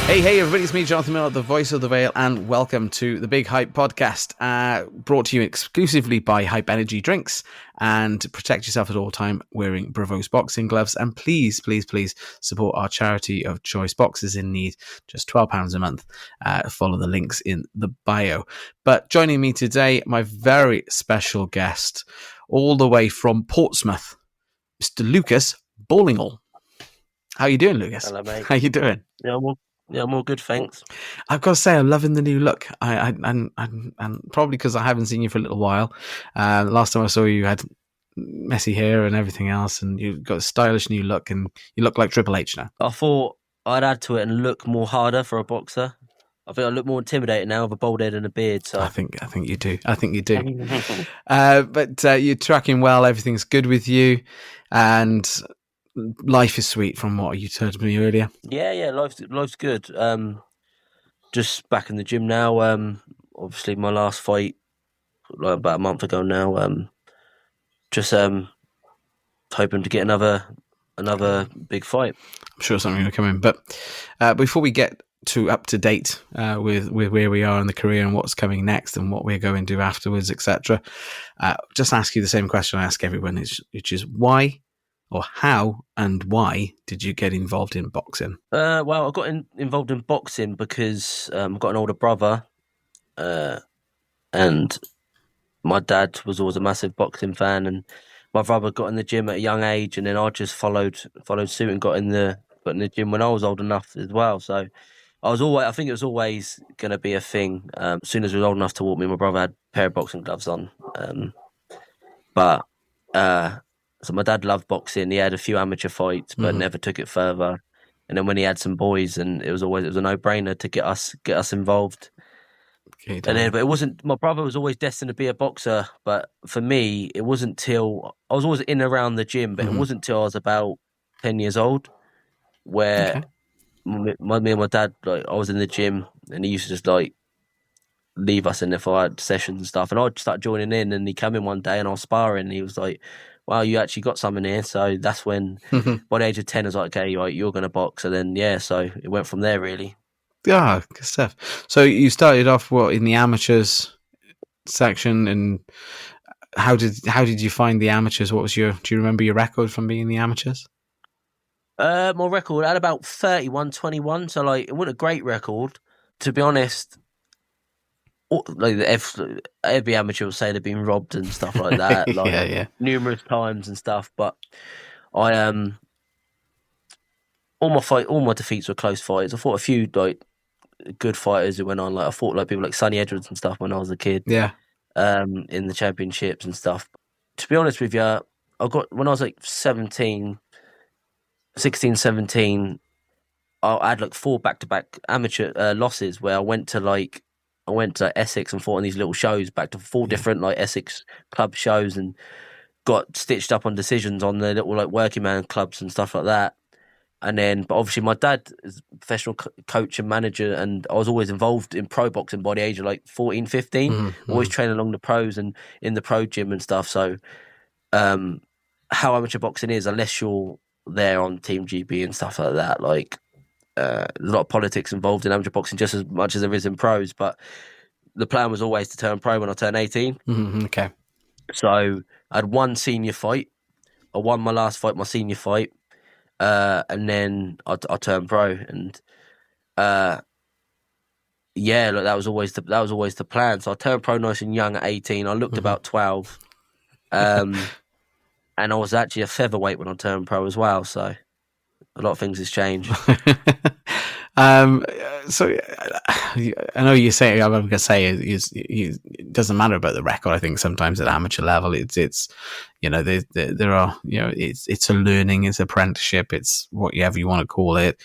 Hey, everybody, it's me, Jonathan Millard, the voice of the Vale, and welcome to the Big Hype Podcast, brought to you exclusively by Hype Energy Drinks. And protect yourself at all time wearing Bravos boxing gloves. And please, please, please support our charity of choice, Boxers in Need, just £12 a month. Follow the links in the bio. But joining me today, my very special guest, all the way from Portsmouth, Mr. Lucas Ballingall. How you doing, Lucas? Hello, mate. How you doing? Yeah, I'm all good, thanks. I've got to say, I'm loving the new look. And probably because I haven't seen you for a little while. Last time I saw you, you had messy hair and everything else, and you've got a stylish new look, and you look like Triple H now. I thought I'd add to it and look more harder for a boxer. I think I look more intimidating now with a bald head and a beard. So I think you do. But you're tracking well. Everything's good with you, and life is sweet from what you told me earlier. Yeah, life's good. Just back in the gym now. Obviously my last fight, like about a month ago now. Just hoping to get another big fight. I'm sure something will come in. But before we get to up to date with where we are in the career and what's coming next and what we're going to do afterwards, etc., just ask you the same question I ask everyone, which is why, or how and why did you get involved in boxing? Well, I got involved in boxing because I've got an older brother, and my dad was always a massive boxing fan, and my brother got in the gym at a young age, and then I just followed suit and got in the gym when I was old enough as well. So I think it was always going to be a thing. As soon as we were old enough to walk, me and my brother had a pair of boxing gloves on. So my dad loved boxing. He had a few amateur fights, but never took it further. And then when he had some boys, and it was a no-brainer to get us involved. Okay, but it wasn't. My brother was always destined to be a boxer, but for me, it wasn't till I was always in and around the gym. But it wasn't till I was about 10 years old where me and my dad, like, I was in the gym, and he used to just like leave us in there for like, sessions and stuff, and I'd start joining in. And he came in one day, and I was sparring, and he was like, wow, you actually got something here. So that's when, by the age of 10, I was like, okay, you're going to box. And then, so it went from there, really. Yeah, good stuff. So you started off, in the amateurs section, and how did you find the amateurs? Do you remember your record from being in the amateurs? My record, I had about 31-21. So, like, it wasn't a great record. To be honest, like every amateur will say they've been robbed and stuff like that, like numerous times and stuff. But I all my defeats were close fights. I fought a few like good fighters who went on. Like I fought like people like Sonny Edwards and stuff when I was a kid. Yeah. In the championships and stuff. To be honest with you, when I was like 16, 17, I had like 4 back-to-back amateur losses where I went to Essex and fought on these little shows, back to 4 different like Essex club shows, and got stitched up on decisions on the little like working man clubs and stuff like that. And then, but obviously my dad is a professional coach and manager, and I was always involved in pro boxing by the age of like 14, 15, always training along the pros and in the pro gym and stuff. So how amateur boxing is, unless you're there on Team GB and stuff like that, like a lot of politics involved in amateur boxing just as much as there is in pros, but the plan was always to turn pro when I turned 18. Okay. So I had one senior fight. I won my last fight, my senior fight, and then I turned pro. And that was always the plan. So I turned pro nice and young at 18. I looked about 12, and I was actually a featherweight when I turned pro as well. So a lot of things has changed. So I know you say, I'm going to say it doesn't matter about the record. I think sometimes at amateur level, it's there are, it's a learning, it's apprenticeship, it's whatever you want to call it.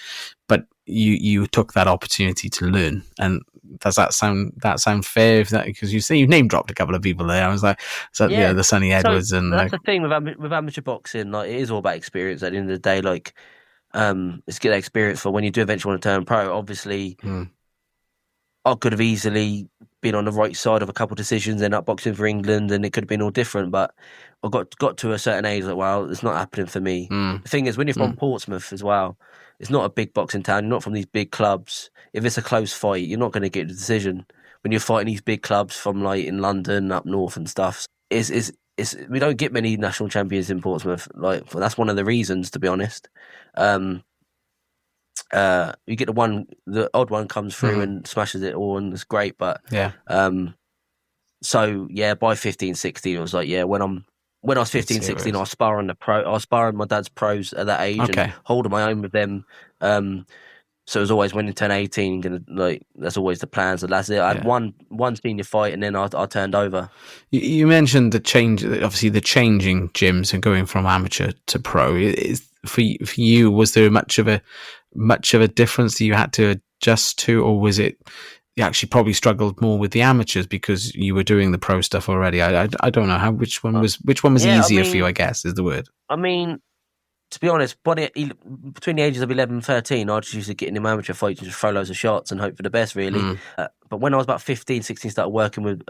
But you took that opportunity to learn, and does that sound fair? Because you say you name dropped a couple of people there. I was like, the Sonny Edwards, and that's the thing with amateur boxing. Like, it is all about experience at the end of the day. Like, it's get that experience for when you do eventually want to turn pro. Obviously, I could have easily been on the right side of a couple of decisions, end up boxing for England, and it could have been all different. But I got to a certain age, like, well, it's not happening for me. The thing is, when you're from Portsmouth as well, it's not a big boxing town. You're not from these big clubs. If it's a close fight, you're not going to get the decision. When you're fighting these big clubs from like in London, up north and stuff, we don't get many national champions in Portsmouth. Like that's one of the reasons, to be honest. You get the odd one comes through and smashes it all, and it's great. But so yeah, by 15, 16, it was like when I was 15, 16, I was sparring my dad's pros at that age and holding my own with them. So it was always when you turn 18, that's always the plans. And that's it. I had one senior fight, and then I turned over. You mentioned the change, obviously the changing gyms and going from amateur to pro. Is for you, was there much of a difference that you had to adjust to, or was it you actually probably struggled more with the amateurs because you were doing the pro stuff already? I don't know which one was easier for you, I guess is the word. I mean, to be honest, between the ages of 11 and 13, I just used to get in the amateur fights and just throw loads of shots and hope for the best, really. But when I was about 15, 16, started working with,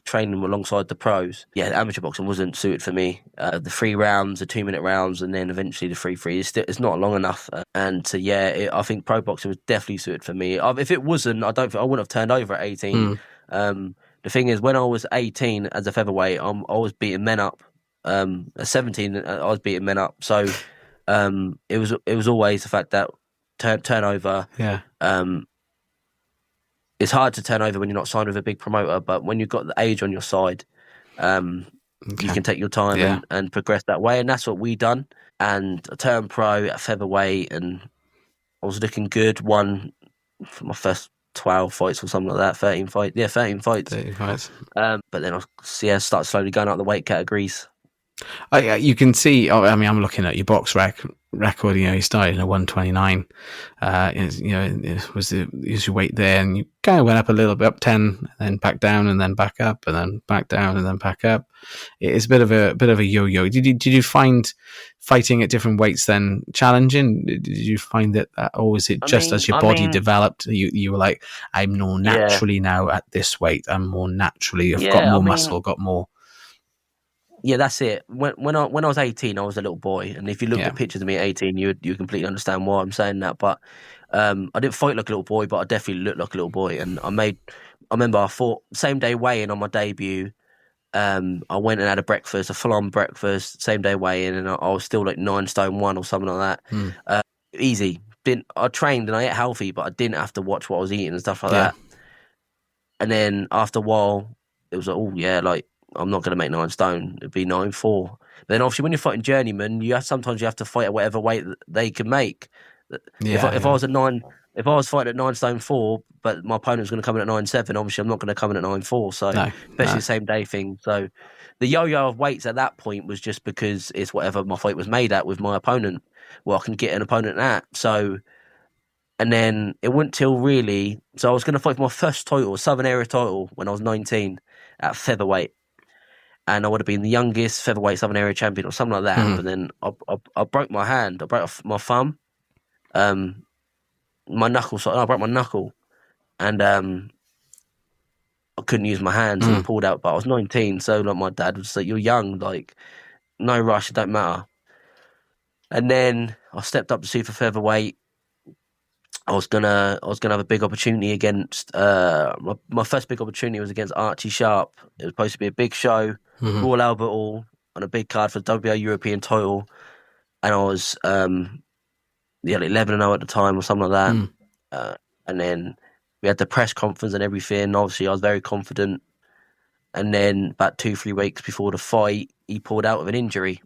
training alongside the pros, amateur boxing wasn't suited for me. The 3 rounds, the 2-minute rounds, and then eventually the 3-3, it's not long enough. I think pro boxing was definitely suited for me. If it wasn't, I wouldn't have turned over at 18. The thing is, when I was 18 as a featherweight, I was beating men up. At 17, I was beating men up. So it was always the fact that turnover. It's hard to turn over when you're not signed with a big promoter, but when you've got the age on your side, you can take your time and progress that way. And that's what we done. And I turned pro at featherweight, and I was looking good. Won for my first 12 fights or something like that. 13 fights. Yeah, 13 fights. 13 fights. But then I started slowly going up the weight categories. You can see. I'm looking at your box record. You started at 129. It was your weight there, and you kind of went up a little bit, up 10, and then back down, and then back up, and then back down, and then back up. It's a bit of a yo-yo. Did you find fighting at different weights then challenging? Did you find that, or was it just as your body developed, you were like, I'm more naturally now at this weight. I'm more naturally. I've got more muscle, got more. Yeah, that's it. When I was 18, I was a little boy, and if you looked at pictures of me at 18, you completely understand why I'm saying that. But I didn't fight like a little boy, but I definitely looked like a little boy. And I remember I fought same day weigh-in on my debut. I went and had a full-on breakfast, same day weigh-in, and I was still like 9 stone 1 or something like that. Easy. I trained and I ate healthy, but I didn't have to watch what I was eating and stuff like that. And then after a while, it was like, I'm not going to make 9 stone. It'd be 9'4". But then obviously when you're fighting journeyman, sometimes you have to fight at whatever weight they can make. If I was fighting at 9 stone 4, but my opponent was going to come in at 9'7", obviously I'm not going to come in at 9'4". So especially the same day thing. So the yo-yo of weights at that point was just because it's whatever my fight was made at with my opponent. Well, I can get an opponent at. So, and then it wasn't till really. So I was going to fight for my first title, Southern Area title, when I was 19 at featherweight. And I would have been the youngest featherweight Southern Area champion or something like that. But then I broke my hand. I broke my thumb, my knuckle. So I broke my knuckle, and I couldn't use my hands. And pulled out. But I was 19, so like my dad would say, "You're young, like no rush. It don't matter." And then I stepped up to super featherweight. I was gonna have a big opportunity against my first big opportunity was against Archie Sharp. It was supposed to be a big show, Royal Albert Hall, on a big card for the WBO European title, and I was 11-0 at the time or something like that. And then we had the press conference and everything. Obviously, I was very confident. And then about 2-3 weeks before the fight, he pulled out with an injury.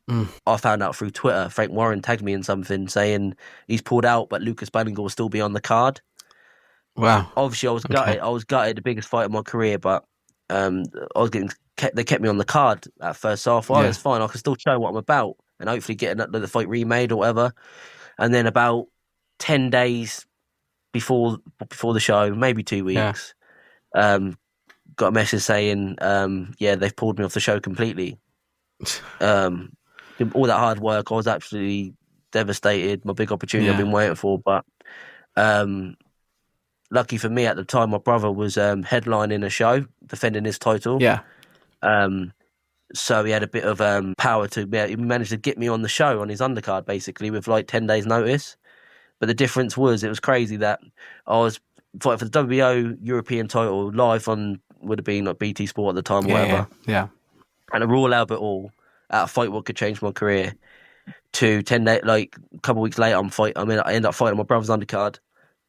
I found out through Twitter. Frank Warren tagged me in something saying he's pulled out, but Lucas Ballingall will still be on the card. Wow. Obviously, I was gutted. I was gutted, the biggest fight of my career, but they kept me on the card at first. So I thought, it's fine. I can still show what I'm about and hopefully get the fight remade or whatever. And then about 10 days before the show, maybe 2 weeks, got a message saying, they've pulled me off the show completely. All that hard work, I was absolutely devastated. My big opportunity I've been waiting for, but lucky for me at the time, my brother was headlining a show, defending his title. Yeah. So he had a bit of power to be. He managed to get me on the show on his undercard, basically, with like 10 days' notice. But the difference was, it was crazy that I was fighting for the WBO European title live on, would have been like BT Sport at the time, or whatever. Yeah. And a Royal Albert Hall at a fight what could change my career. To 10 days, like a couple of weeks later, I ended up fighting my brother's undercard.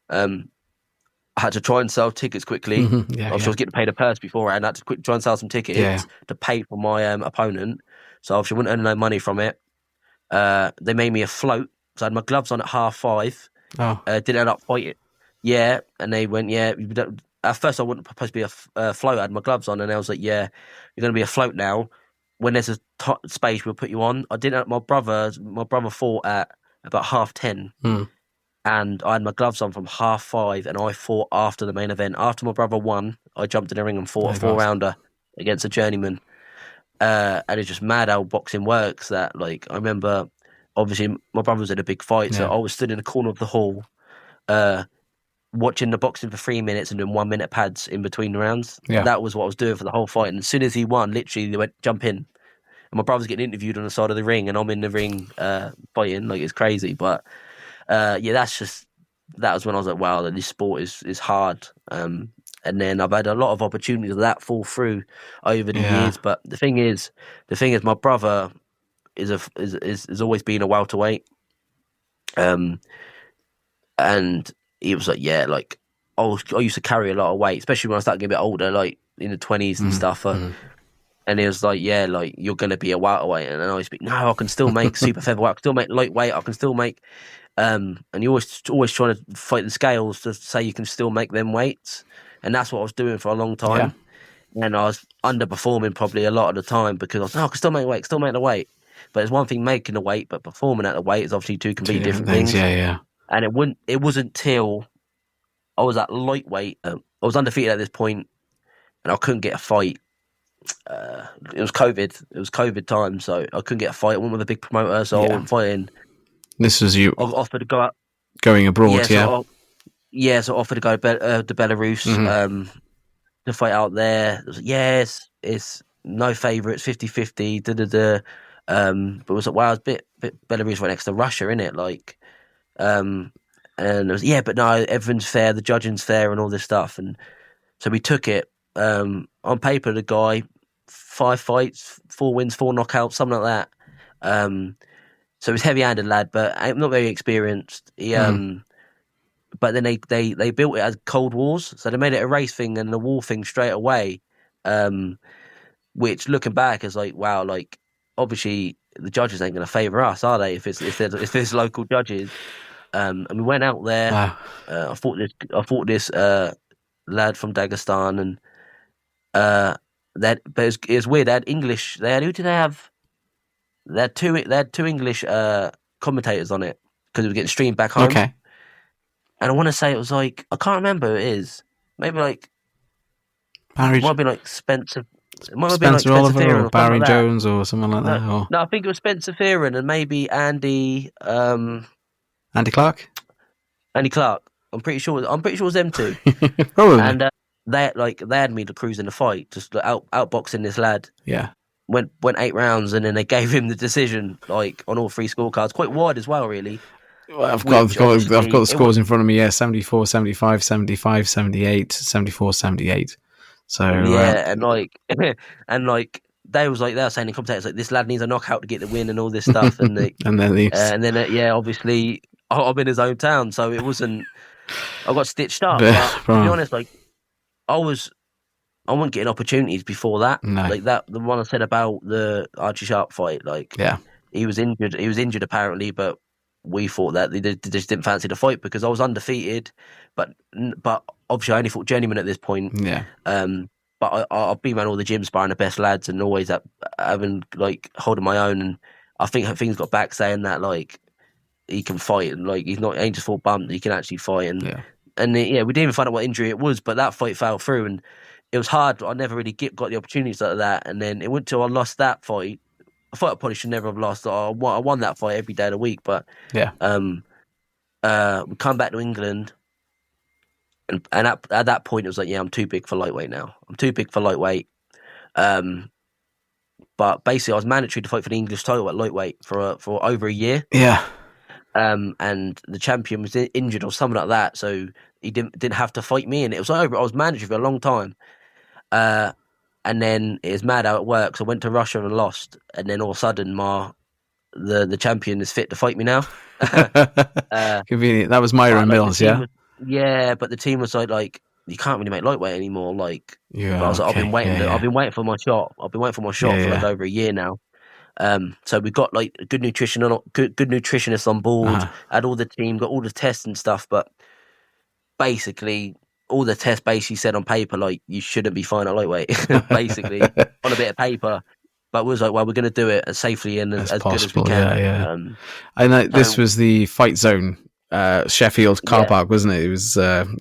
I had to try and sell tickets quickly. I was getting paid a purse beforehand. I had to try and sell some tickets to pay for my opponent. So obviously, I wouldn't earn no money from it. They made me a float. So I had my gloves on at 5:30. Oh. Didn't end up fighting. Yeah, and they went, yeah. At first, I wasn't supposed to be a float. I had my gloves on, and I was like, yeah, you're going to be a float now. When there's a space, we'll put you on. I didn't. My brother fought at about 10:30. And I had my gloves on from 5:30, and I fought after the main event. After my brother won, I jumped in the ring and fought a 4-rounder against a journeyman. And it's just mad how boxing works. That, like, I remember, obviously, my brother was in a big fight, so I was stood in the corner of the hall, watching the boxing for 3 minutes and doing 1 minute pads in between the rounds. Yeah. That was what I was doing for the whole fight. And as soon as he won, literally, they went, jump in. And my brother's getting interviewed on the side of the ring, and I'm in the ring fighting. Like, it's crazy, but... that was when I was like, wow, that this sport is hard. And then I've had a lot of opportunities of that fall through over the years. But the thing is, my brother is always been a welterweight. And he was like, yeah, like I used to carry a lot of weight, especially when I started getting a bit older, like in the 20s and stuff. And he was like, yeah, like, you're going to be a welterweight. And then I always be, no, I can still make super featherweight, I can still make lightweight, I can still make... and you always trying to fight the scales to say you can still make them weights. And that's what I was doing for a long time. Yeah. And I was underperforming probably a lot of the time because I was, I can still make weight, still make the weight. But it's one thing making the weight, but performing at the weight is obviously two completely different things. Yeah. And it wasn't till I was at lightweight. I was undefeated at this point, and I couldn't get a fight. It was COVID. It was COVID time, so I couldn't get a fight. I went with a big promoter, so I wasn't fighting. This was you. I offered to go out, going abroad, so I offered to go to Belarus to fight out there. I was like, it's no favourites, 50-50, But it was like, wow, it's a bit Belarus right next to Russia, innit? Like, and it was, but no, everyone's fair, the judging's fair, and all this stuff. And so we took it. On paper, the guy, 5 fights, 4 wins, 4 knockouts, something like that. So he's heavy-handed lad, but I'm not very experienced. But then they built it as Cold Wars, so they made it a race thing and a war thing straight away. Which, looking back, is like, wow, like, obviously the judges ain't going to favour us, are they? If there's local judges, and we went out there. Wow. I fought this lad from Dagestan, and but it was weird. They had English. Who did they have? They had two English commentators on it because it was getting streamed back home. Okay. And I want to say it was like, I can't remember who it is. Maybe like Barry. It might be like Spencer. It might Spencer be like Spencer Oliver Fearon or Barry Jones or someone like that. No, I think it was Spencer Fearon and maybe Andy. Andy Clark. Andy Clark. I'm pretty sure it was them two. Probably. And they had me to cruise in the fight, just outboxing this lad. Yeah. Went 8 rounds, and then they gave him the decision, like, on all 3 scorecards, quite wide as well, really. Well, I've got the scores in front of me. Yeah, 74, 75, 75, 78, 74, 78. So and like they were saying in commentators, like, this lad needs a knockout to get the win and all this stuff, and then obviously I'm in his hometown, so it wasn't. I got stitched up, but to be honest, like, I wasn't getting opportunities before that. No. Like that, the one I said about the Archie Sharp fight, like, he was injured. He was injured apparently, but we thought that they just didn't fancy the fight because I was undefeated. But obviously I only fought journeyman at this point. Yeah. But I've been around all the gyms, sparring the best lads, and always having, like, holding my own. And I think things got back saying that, like, he can fight, and, like, he ain't just fought bumped. He can actually fight, and we didn't even find out what injury it was, but that fight fell through, and it was hard. I never really got the opportunities like that, and then it went till I lost that fight. I thought I probably should never have lost. I won that fight every day of the week, but we come back to England, And at that point, it was like, yeah, I'm too big for lightweight now. I'm too big for lightweight. But basically, I was mandatory to fight for the English title at lightweight for over a year. Yeah. And the champion was injured or something like that, so he didn't have to fight me, and it was over. I was mandatory for a long time. And then it was mad how it works. I went to Russia and lost, and then all of a sudden, the champion is fit to fight me now. Convenient. That was Myron Mills, yeah. But the team was like you can't really make lightweight anymore. Like, yeah, but I was like, okay. I've been waiting. Yeah. I've been waiting for my shot. I've been waiting for my shot for like over a year now. So we got like good nutritionists on board. Had all the team, got all the tests and stuff. But basically, all the tests basically said on paper like you shouldn't be fine at lightweight. Basically, on a bit of paper. But we was like, well, we're going to do it as safely and as good as we can. Yeah. I know this was the Fight Zone, Sheffield car park, wasn't it? It was some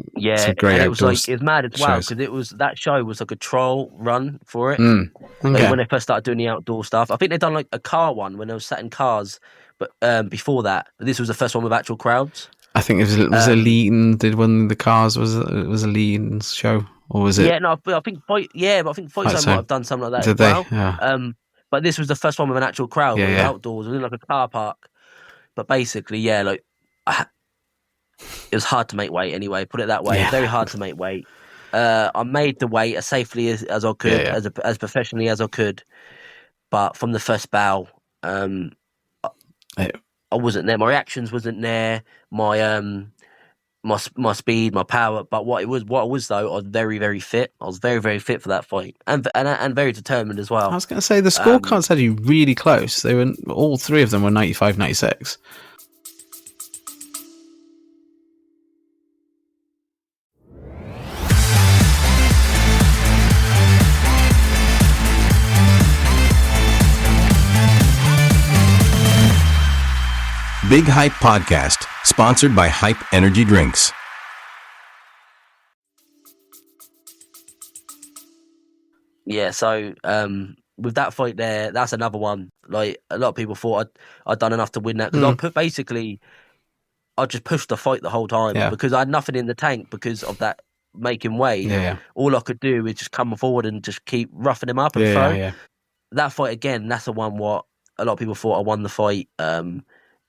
great it was outdoors. It was mad as well because that show was like a trial run for it. Okay. Like when they first started doing the outdoor stuff, I think they'd done like a car one when they were sat in cars, but before that, this was the first one with actual crowds. I think it was Leeton did one of the cars. Was it a Leeton's show? Or was it? Yeah, no, I think Fight Zone might have done something like that as well. Yeah. But this was the first one with an actual crowd. Outdoors, it was in like a car park. But basically, it was hard to make weight anyway. Put it that way, very hard to make weight. I made the weight as safely as I could, as professionally as I could. But from the first bout, I wasn't there. My reactions wasn't there. My speed, my power, but what I was though, I was very, very fit. I was very, very fit for that fight, and very determined as well. I was going to say the scorecards had you really close. They were all three of them were 95, 96. Big Hype Podcast, sponsored by Hype Energy Drinks. Yeah, so with that fight there, that's another one. Like a lot of people thought I'd done enough to win that because I just pushed the fight the whole time because I had nothing in the tank because of that making weight. All I could do is just come forward and just keep roughing him up and throw. That fight again, that's the one what a lot of people thought I won the fight.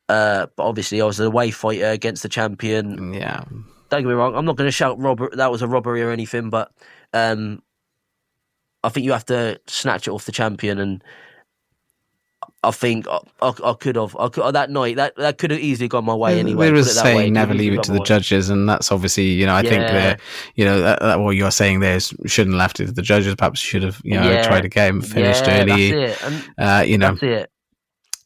But obviously I was an away fighter against the champion. Yeah. Don't get me wrong, I'm not going to shout that was a robbery or anything, but I think you have to snatch it off the champion, and I think I could have that night that could have easily gone my way anyway. There was saying never leave it to the judges, and that's obviously I think that what you're saying there is shouldn't have left it to the judges. Perhaps should have tried a game, finished early. That's it. And that's it.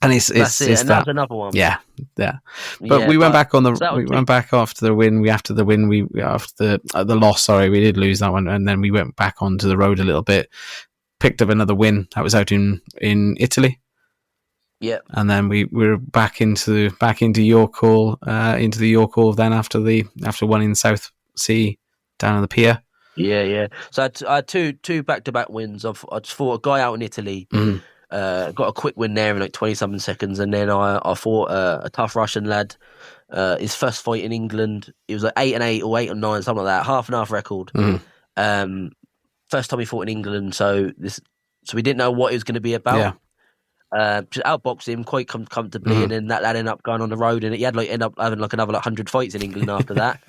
And it's and that was another one. Yeah. But we went back went back after the win. After the loss. Sorry, we did lose that one, and then we went back onto the road a little bit. Picked up another win. That was out in Italy. Yeah. And then we were back into York Hall, into the York Hall. Then after one in South Sea down on the pier. Yeah. So I had two back-to-back wins. I just fought a guy out in Italy. Got a quick win there in like 20-something seconds, and then I fought a tough Russian lad. His first fight in England, it was like 8-8 or 8-9, something like that, half and half record. First time he fought in England, so we didn't know what it was going to be about. Just outboxed him quite comfortably, and then that ended up going on the road, and he had ended up having like another 100 fights in England after that.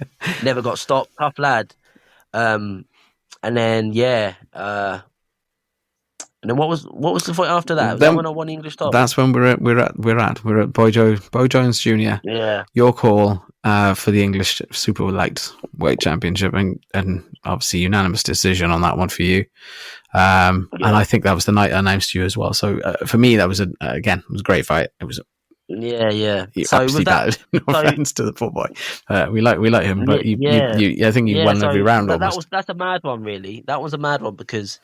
Never got stopped, tough lad. And then and then what was the fight after that? Was that when I won the English title? That's when we're at Boy Jones Jr. York Hall for the English Super Lightweight Championship, and obviously unanimous decision on that one for you. And I think that was the night I announced to you as well. So for me, that was it was a great fight. It was. Yeah. So absolutely bad. No offense to the poor boy. We like him, but I think he won every round. That's a mad one, really. That was a mad one because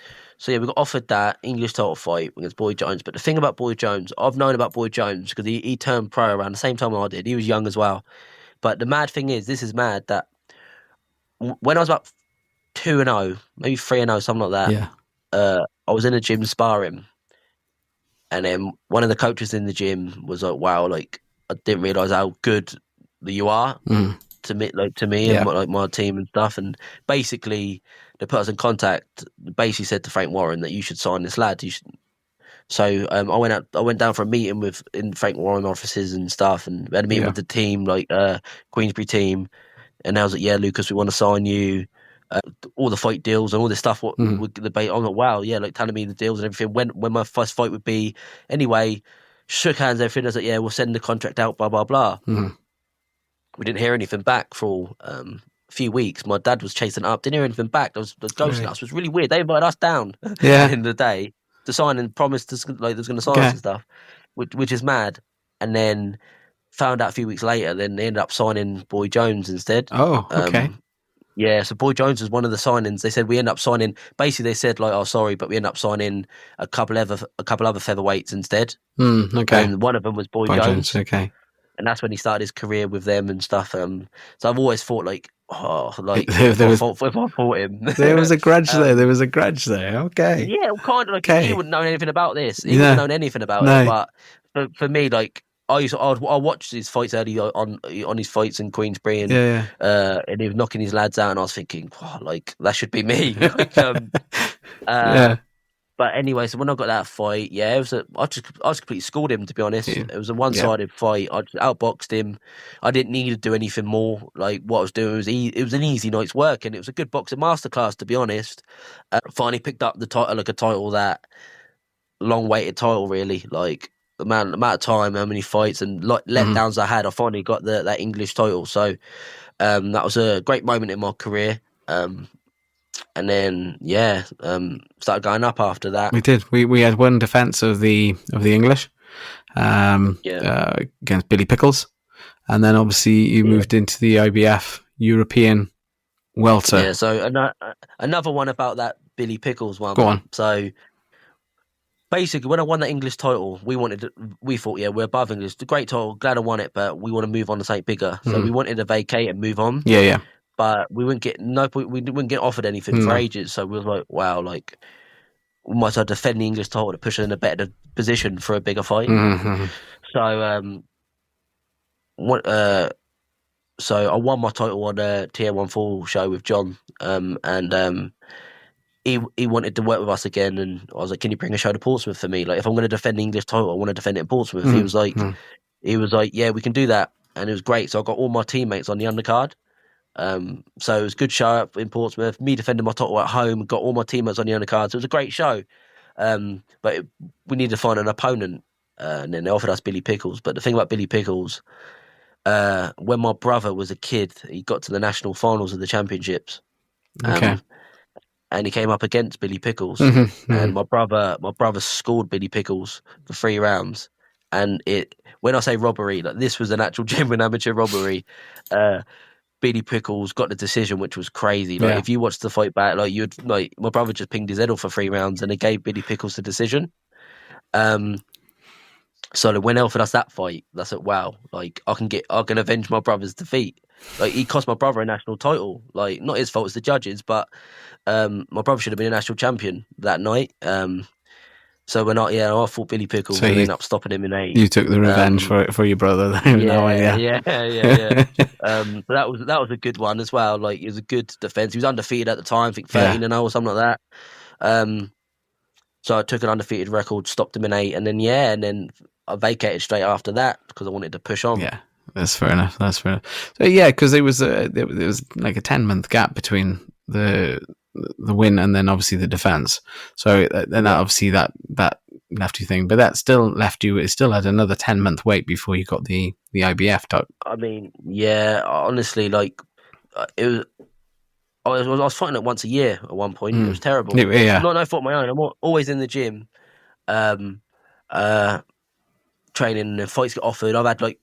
we got offered that English title fight against Boy Jones. But the thing about Boy Jones, I've known about Boy Jones because he turned pro around the same time I did. He was young as well. But the mad thing is, this is mad that when I was about 2-0, maybe 3-0, something like that. I was in a gym sparring. And then one of the coaches in the gym was like, wow, like, I didn't realise how good you are to me and my team and stuff, and basically they put us in contact. Basically said to Frank Warren that you should sign this lad. So I went down for a meeting in Frank Warren offices and stuff, and we had a meeting with the team, Queensbury team, and I was like, yeah, Lucas, we want to sign you. All the fight deals and all this stuff. With the debate, I'm like, wow, yeah, telling me the deals and everything. When my first fight would be, anyway. Shook hands, everything. I was like, yeah, we'll send the contract out, blah blah blah. We didn't hear anything back for a few weeks. My dad was chasing it up, didn't hear anything back. There was ghosting us. It was really weird. They invited us down in the day to sign and promised they was going to sign us and stuff, which is mad. And then found out a few weeks later, then they ended up signing Boy Jones instead. Oh, okay. Yeah, so Boy Jones was one of the signings. They said we end up signing. Basically, they said oh, sorry, but we end up signing a couple other featherweights instead. Okay. And one of them was Boy Jones. Okay. And that's when he started his career with them and stuff. So I've always thought if I fought him, there was a grudge there. There was a grudge there. Okay. Yeah, kind of he wouldn't know anything about this. He wouldn't know anything about it. But for me, I watched his fights early on his fights in Queensbury, and and he was knocking his lads out, and I was thinking, that should be me. But anyway, so when I got that fight, I just completely schooled him, to be honest. It was a one-sided fight. I just outboxed him. I didn't need to do anything more. What I was doing it was an easy night's work, and it was a good boxing masterclass, to be honest. Finally picked up the title, a title that long-weighted title, really, the amount of time, how many fights and letdowns I had, I finally got that English title. So that was a great moment in my career. And then started going up after that. We did. We had one defence of the English against Billy Pickles, and then obviously you moved into the IBF European welter. Yeah. So another one about that Billy Pickles one. Go on. So basically, when I won that English title, we thought, we're above English. It's a great title, glad I won it, but we want to move on to something bigger. So we wanted to vacate and move on. Yeah. But we wouldn't get offered anything for ages. So we was like, wow, we might as well defend the English title to push us in a better position for a bigger fight. So so I won my title on a TM14 show with John, and he wanted to work with us again, and I was like, can you bring a show to Portsmouth for me? If I'm going to defend the English title, I want to defend it in Portsmouth. He was like, yeah, we can do that. And it was great. So I got all my teammates on the undercard. So it was a good show up in Portsmouth, me defending my title at home, got all my teammates on the undercard. So it was a great show. But we needed to find an opponent, and then they offered us Billy Pickles. But the thing about Billy Pickles, when my brother was a kid, he got to the national finals of the championships. And he came up against Billy Pickles, and my brother scored Billy Pickles for 3 rounds. And when I say robbery, this was an actual genuine amateur robbery. Billy Pickles got the decision, which was crazy. If you watched the fight back, my brother just pinged his head off for 3 rounds, and they gave Billy Pickles the decision. So when they offered us that fight, that's like, wow, I can avenge my brother's defeat. He cost my brother a national title. Not his fault, it's the judges, but my brother should have been a national champion that night. So when I fought Billy Pickles, and ended up stopping him in 8. You took the revenge for your brother. Yeah. But that was a good one as well. It was a good defense. He was undefeated at the time, I think 13-0 or something like that. So I took an undefeated record, stopped him in 8, and then I vacated straight after that because I wanted to push on. Yeah, that's fair enough. So because there was a 10-month gap between the win and then obviously the defense. So then obviously that left you thing, but that still left you. It still had another 10-month wait before you got the IBF talk. I mean, yeah, honestly, it was. I was fighting it once a year at one point. It was terrible. Yeah. No fault of my own. I'm always in the gym, training, and fights get offered. I've had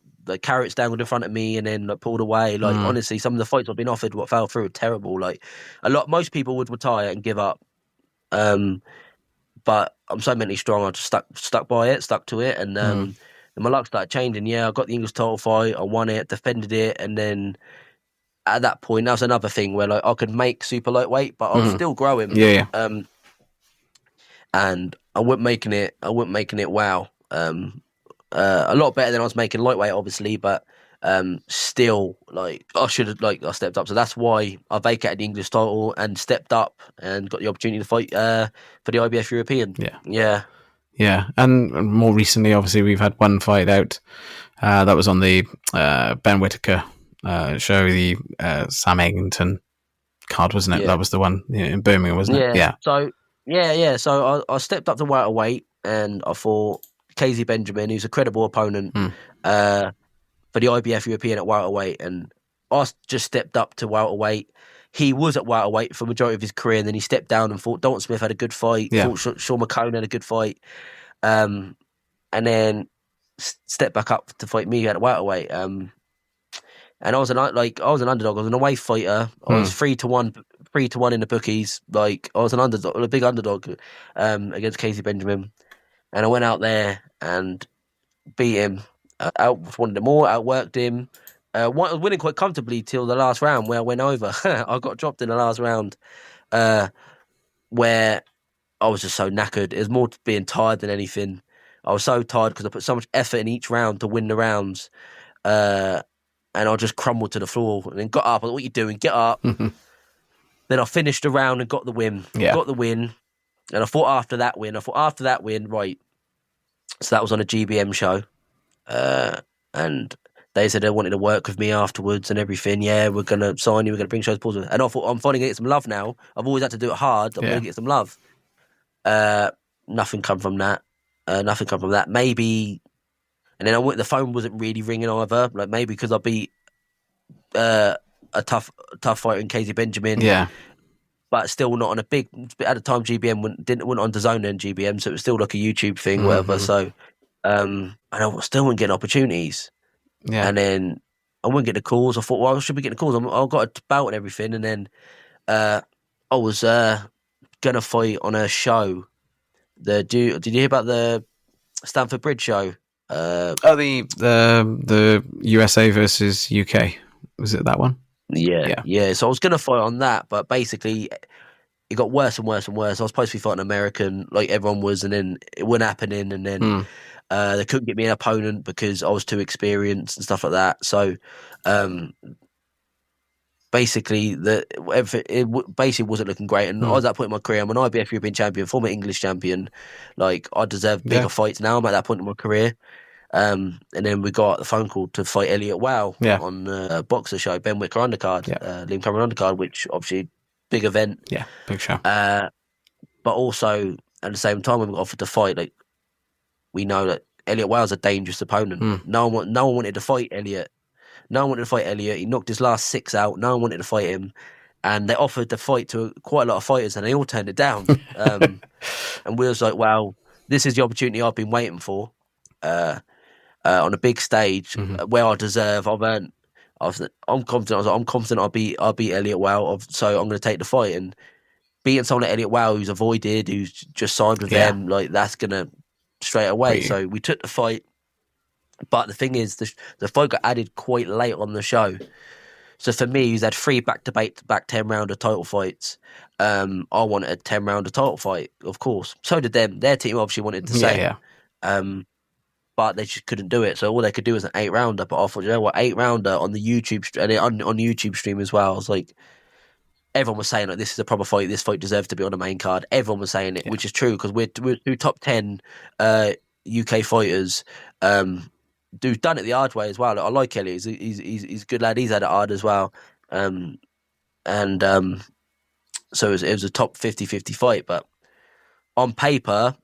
carrots dangled in front of me and then pulled away. Honestly, some of the fights I've been offered, what fell through, are terrible. Most people would retire and give up. But I'm so mentally strong. I just stuck by it, stuck to it, and my luck started changing. Yeah, I got the English title fight. I won it, defended it, and then at that point, that was another thing where I could make super lightweight, but I was still growing. Yeah. And I wasn't making it. Wow. A lot better than I was making lightweight, obviously, but still, like, I should have, like, I stepped up. So that's why I vacated the English title and stepped up and got the opportunity to fight for the IBF European. Yeah, and more recently, obviously, we've had one fight out. That was on the Ben Whittaker show, the Sam Egginton card, wasn't it? Yeah. That was the one in Birmingham, wasn't it? Yeah. So So I stepped up to welterweight, and I fought Casey Benjamin, who's a credible opponent for the IBF European at welterweight, and I just stepped up to welterweight. He was at welterweight for the majority of his career, and then he stepped down and fought. Dalton Smith had a good fight. Yeah. Fought Sean McCone had a good fight, and then stepped back up to fight me at welterweight. And I was an underdog. I was an away fighter. I was 3-1 in the bookies. Like, I was an underdog, a big underdog against Casey Benjamin, and I went out there and beat him. Wanted him more, outworked him. I was winning quite comfortably till the last round, where I went over. I got dropped in the last round, where I was just so knackered. It was more being tired than anything. I was so tired because I put so much effort in each round to win the rounds, and I just crumbled to the floor. And then got up. I thought, "What are you doing? Get up!" Then I finished the round and got the win. Got the win, and I thought after that win, right. So that was on a GBM show. And they said they wanted to work with me afterwards and everything. Yeah, we're going to sign you, we're going to bring shows pause. And I thought, I'm finally going to get some love now. I've always had to do it hard. I'm going to get some love. Nothing come from that. Maybe, and then the phone wasn't really ringing either. Like, maybe because I beat a tough fighter in Casey Benjamin. Yeah. But still not on a big, at the time GBM went on DAZN then GBM, so it was still like a YouTube thing, whatever. So, and I still wasn't getting opportunities. Yeah. And then I wouldn't get the calls. I thought, well, I should be getting the calls. I got a bout and everything. And then I was going to fight on a show. Did you hear about the Stamford Bridge show? The USA versus UK. Was it that one? Yeah. So I was going to fight on that, but basically it got worse and worse and worse. I was supposed to be fighting American, like everyone was, and then it wasn't happening. And then they couldn't get me an opponent because I was too experienced and stuff like that. So basically, it basically wasn't looking great. And I was at that point in my career. I'm an IBF European champion, former English champion. Like, I deserve bigger fights now. I'm at that point in my career. And then we got the phone call to fight Elliot Wow on the boxer show, Ben Whittaker undercard, Liam Cameron undercard, which obviously big event. Yeah, big show. But also at the same time, when we got offered to fight, like, we know that Elliot Wow's a dangerous opponent. No one wanted to fight Elliot. He knocked his last 6 out. No one wanted to fight him. And they offered the fight to quite a lot of fighters, and they all turned it down. And we was like, wow, this is the opportunity I've been waiting for. On a big stage where I deserve. I've earned. I'm confident. I'm confident. I'll beat Elliot Wow. So I'm going to take the fight, and beating someone like Elliot Wow, who's avoided, who's just signed with them, like, that's going to straight away. So we took the fight, but the thing is, the fight got added quite late on the show. So for me, who's had 3 back-to-back 10-rounder title fights, I wanted a 10-rounder title fight, of course. So did them. Their team obviously wanted the same. But they just couldn't do it. So all they could do was an 8-rounder. But I thought, you know what, 8-rounder on the YouTube and on YouTube stream as well. I was like, everyone was saying, like, this is a proper fight. This fight deserves to be on the main card. Everyone was saying it, which is true, because we're 2 top 10 UK fighters. Who's done it the hard way as well. Like, I like Elliot. He's a good lad. He's had it hard as well. So it was a top 50-50 fight. But on paper,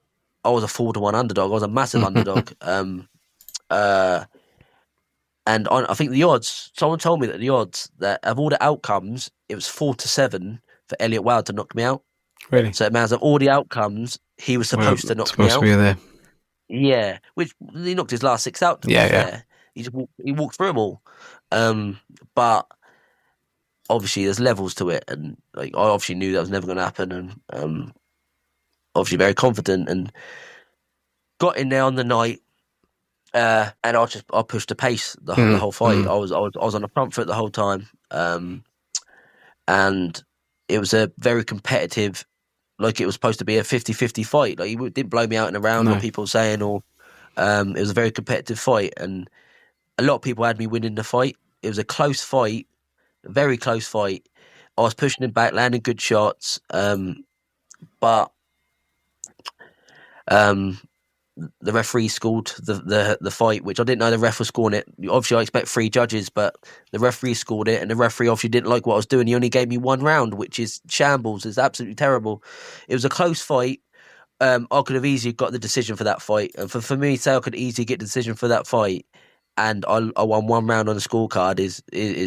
I was a 4-1 underdog. I was a massive underdog. And I think the odds, someone told me that the odds that of all the outcomes, it was 4-7 for Elliot Wow to knock me out. Really? So it means of all the outcomes, he was supposed to knock me out. Supposed to be there. Yeah, which he knocked his last 6 out. He walked through them all. But obviously there's levels to it, and like, I obviously knew that was never going to happen, and obviously very confident, and got in there on the night, and I pushed the pace the whole fight. I was on the front foot the whole time, and it was a very competitive. Like, it was supposed to be a 50-50 fight. Like, he didn't blow me out in a round, or people saying, or it was a very competitive fight. And a lot of people had me winning the fight. It was a close fight, a very close fight. I was pushing him back, landing good shots, but the referee scored the fight, which I didn't know the ref was scoring it. Obviously, I expect 3 judges, but the referee scored it, and the referee obviously didn't like what I was doing. He only gave me 1 round, which is shambles. It's absolutely terrible. It was a close fight. I could have easily got the decision for that fight, and for me to say I could easily get the decision for that fight, and I won 1 round on the scorecard is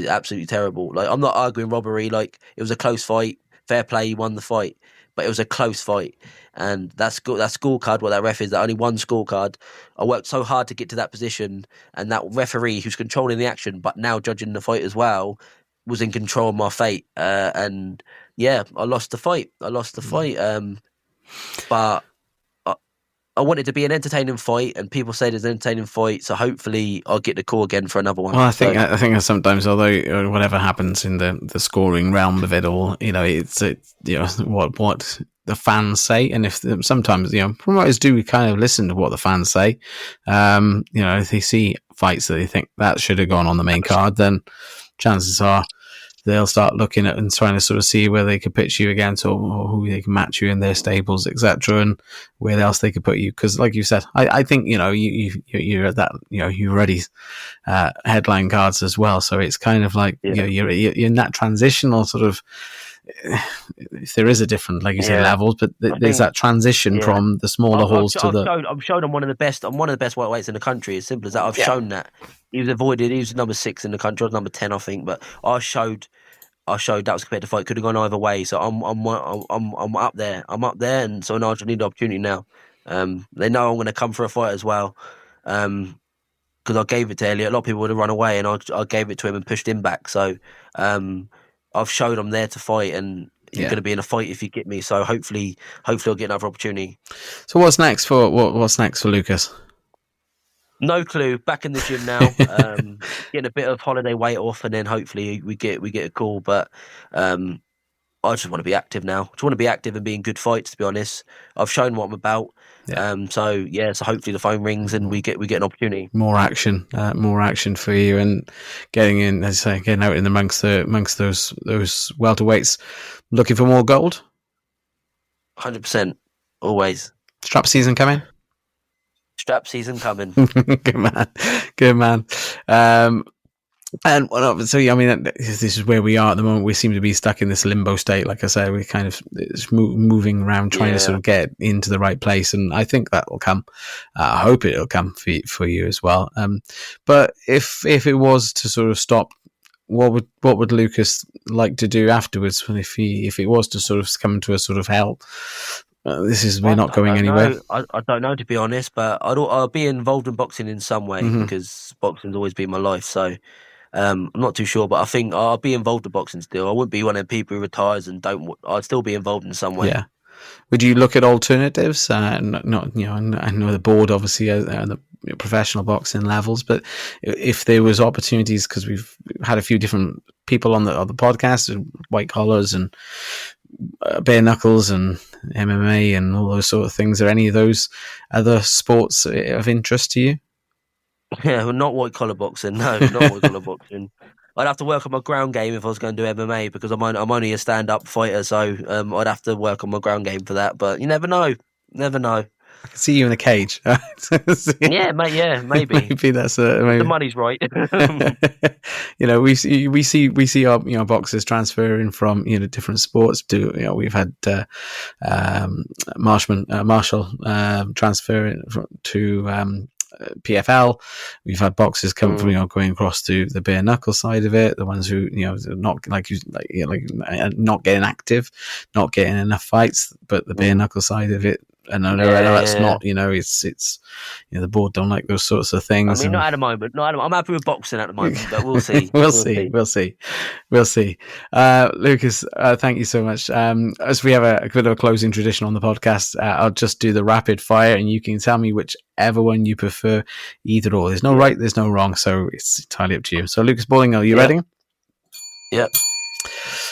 absolutely terrible. Like, I'm not arguing robbery. Like, it was a close fight, fair play, he won the fight, but it was a close fight, and that scorecard, what that ref is, that only 1 scorecard. I worked so hard to get to that position, and that referee who's controlling the action but now judging the fight as well was in control of my fate. And yeah, I lost the fight. But I want it to be an entertaining fight, and people say there's an entertaining fight, so hopefully I'll get the call again for another one. Well, I think that sometimes, although whatever happens in the scoring realm of it all, it's what the fans say, and if sometimes promoters do kind of listen to what the fans say. If they see fights that they think that should have gone on the main card, then chances are they'll start looking at and trying to sort of see where they could pitch you against, or who they can match you in their stables, etc., and where else they could put you. Because, like you said, I think you're at that. You're already headline cards as well, so it's kind of like you're in that transitional sort of. If there is a different, like you say, levels, but there's that transition from the smaller halls to the. I'm showed I'm one of the best. I'm one of the best welterweights in the country. As simple as that. I've shown that. He was avoided. He was number 6 in the country. I was number 10, I think. But I showed that was compared to fight. Could have gone either way. So I'm up there. I'm up there, and so now I just need the opportunity now. They know I'm going to come for a fight as well. Because I gave it to Elliot. A lot of people would have run away, and I gave it to him and pushed him back. So I've showed I'm there to fight, and you're going to be in a fight if you get me. So hopefully I'll get another opportunity. So what's next for Lucas? No clue. Back in the gym now, getting a bit of holiday weight off, and then hopefully we get a call. But I just want to be active now. Just want to be active and be in good fights. To be honest, I've shown what I'm about. So hopefully the phone rings and we get an opportunity. More action for you, and getting in, as I say, getting out in amongst those welterweights, looking for more gold. 100%, always. Strap season coming. Good man. And so I mean, this is where we are at the moment. We seem to be stuck in this limbo state. Like I said, we're kind of moving around, trying to sort of get into the right place, and I think that will come. I hope it'll come for you as well. But if it was to sort of stop, what would Lucas like to do afterwards? If it was to sort of come to a sort of hell? We're not going anywhere. I don't know, to be honest, but I'll be involved in boxing in some way because boxing's always been my life. So I'm not too sure, but I think I'll be involved in boxing still. I wouldn't be one of the people who retires and don't. I'd still be involved in some way. Yeah. Would you look at alternatives? I know the board obviously the professional boxing levels, but if there was opportunities, because we've had a few different people on the podcast, white collars and bare knuckles and MMA and all those sort of things. Are any of those other sports of interest to you? Yeah, well, not white collar boxing. No, not white collar boxing. I'd have to work on my ground game if I was going to do MMA, because I'm only a stand up fighter, so I'd have to work on my ground game for that. But you never know. I can see you in a cage. Yeah, mate. Yeah, maybe. Maybe that's maybe. The money's right. We see our boxers transferring from different sports to we've had Marshall transferring to PFL. We've had boxers come from going across to the bare knuckle side of it. The ones who not not getting active, not getting enough fights, but the bare knuckle side of it. And I know that's not, it's the board don't like those sorts of things. I mean, not at the moment. I'm happy with boxing at the moment, but we'll see. We'll see. Lucas, thank you so much. As we have a bit of a closing tradition on the podcast, I'll just do the rapid fire, and you can tell me whichever one you prefer, either or. There's no right, there's no wrong, so it's entirely up to you. So, Lucas Ballingall, are you ready? Yep.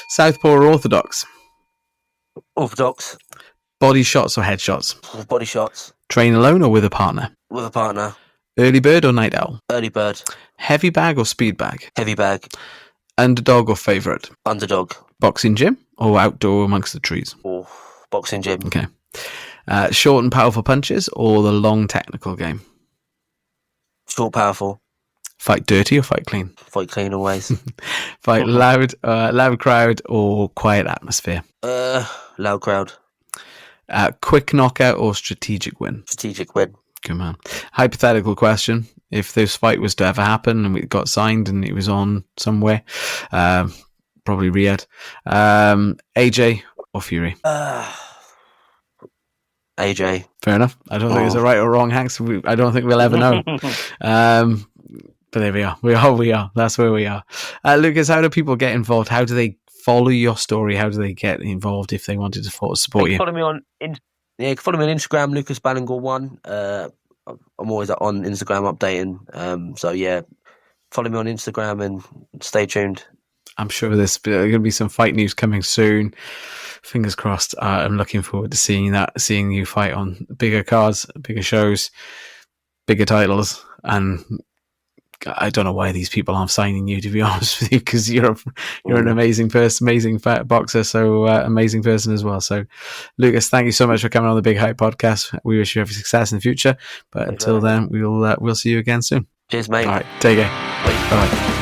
Southpaw or orthodox? Orthodox. Body shots or headshots? Body shots. Train alone or with a partner? With a partner. Early bird or night owl? Early bird. Heavy bag or speed bag? Heavy bag. Underdog or favourite? Underdog. Boxing gym or outdoor amongst the trees? Or boxing gym. Okay. Short and powerful punches or the long technical game? Short, powerful. Fight dirty or fight clean? Fight clean always. Fight loud crowd or quiet atmosphere? Loud crowd. Quick knockout or strategic win? Strategic win. Good man. Hypothetical question. If this fight was to ever happen and it got signed and it was on somewhere, probably Riyadh, AJ or Fury? AJ. Fair enough. I don't think there's a right or wrong, Hanks. I don't think we'll ever know. But there we are. We are. That's where we are. Lucas, how do people get involved? How do they follow your story? How do they get involved if they wanted to support you? Follow me on Instagram, Lucas Ballingall 1. I'm always on Instagram updating. So yeah, follow me on Instagram and stay tuned. I'm sure there's going to be some fight news coming soon. Fingers crossed. I'm looking forward to seeing you fight on bigger cards, bigger shows, bigger titles, and I don't know why these people aren't signing you, to be honest with you, because you're an amazing person, amazing boxer, so amazing person as well. So, Lucas, thank you so much for coming on the Big Hype podcast. We wish you every success in the future, but until then, we'll see you again soon. Cheers, mate. All right, take care. Bye.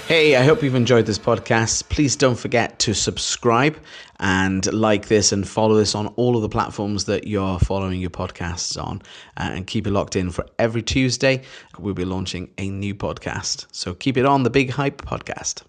Hey, I hope you've enjoyed this podcast. Please don't forget to subscribe and like this and follow this on all of the platforms that you're following your podcasts on, and keep it locked in for every Tuesday. We'll be launching a new podcast. So keep it on the Big Hype podcast.